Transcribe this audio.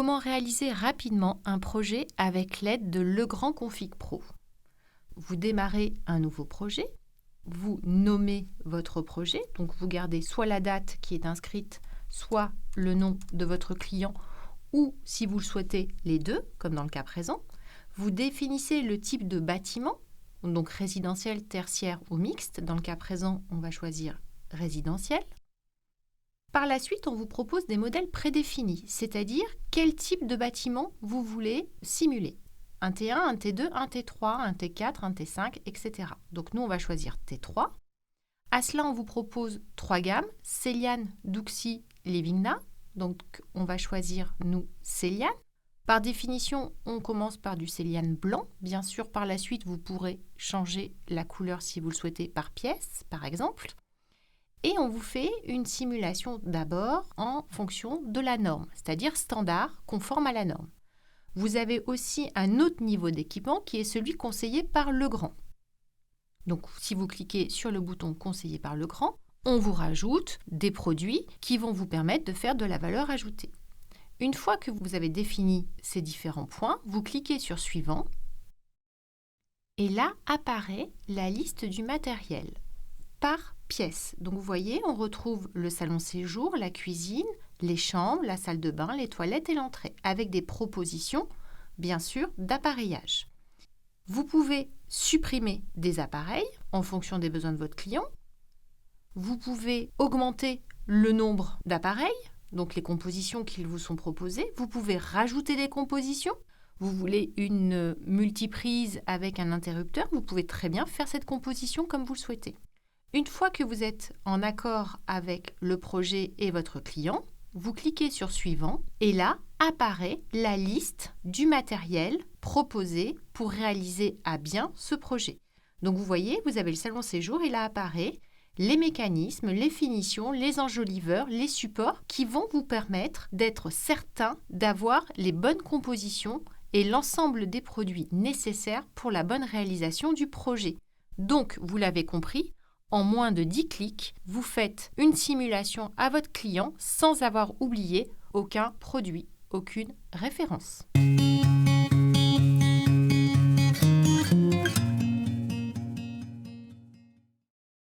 Comment réaliser rapidement un projet avec l'aide de Legrand Config Pro? Vous démarrez un nouveau projet, vous nommez votre projet, donc vous gardez soit la date qui est inscrite, soit le nom de votre client, ou si vous le souhaitez, les deux, comme dans le cas présent. Vous définissez le type de bâtiment, donc résidentiel, tertiaire ou mixte. Dans le cas présent, on va choisir résidentiel. Par la suite, on vous propose des modèles prédéfinis, c'est-à-dire quel type de bâtiment vous voulez simuler. Un T1, un T2, un T3, un T4, un T5, etc. Donc nous, on va choisir T3. À cela, on vous propose 3 gammes, Celian, Duxi, Livigna. Donc on va choisir, nous, Celian. Par définition, on commence par du Celian blanc. Bien sûr, par la suite, vous pourrez changer la couleur si vous le souhaitez par pièce, par exemple. Et on vous fait une simulation d'abord en fonction de la norme, c'est-à-dire standard, conforme à la norme. Vous avez aussi un autre niveau d'équipement qui est celui conseillé par Legrand. Donc, si vous cliquez sur le bouton conseillé par Legrand, on vous rajoute des produits qui vont vous permettre de faire de la valeur ajoutée. Une fois que vous avez défini ces différents points, vous cliquez sur suivant et là apparaît la liste du matériel par pièce. Donc vous voyez, on retrouve le salon séjour, la cuisine, les chambres, la salle de bain, les toilettes et l'entrée, avec des propositions, bien sûr, d'appareillage. Vous pouvez supprimer des appareils en fonction des besoins de votre client. Vous pouvez augmenter le nombre d'appareils, donc les compositions qui vous sont proposées. Vous pouvez rajouter des compositions. Vous voulez une multiprise avec un interrupteur, vous pouvez très bien faire cette composition comme vous le souhaitez. Une fois que vous êtes en accord avec le projet et votre client, vous cliquez sur suivant et là apparaît la liste du matériel proposé pour réaliser à bien ce projet. Donc vous voyez, vous avez le salon séjour et là apparaît les mécanismes, les finitions, les enjoliveurs, les supports qui vont vous permettre d'être certain d'avoir les bonnes compositions et l'ensemble des produits nécessaires pour la bonne réalisation du projet. Donc, vous l'avez compris, en moins de 10 clics, vous faites une simulation à votre client sans avoir oublié aucun produit, aucune référence.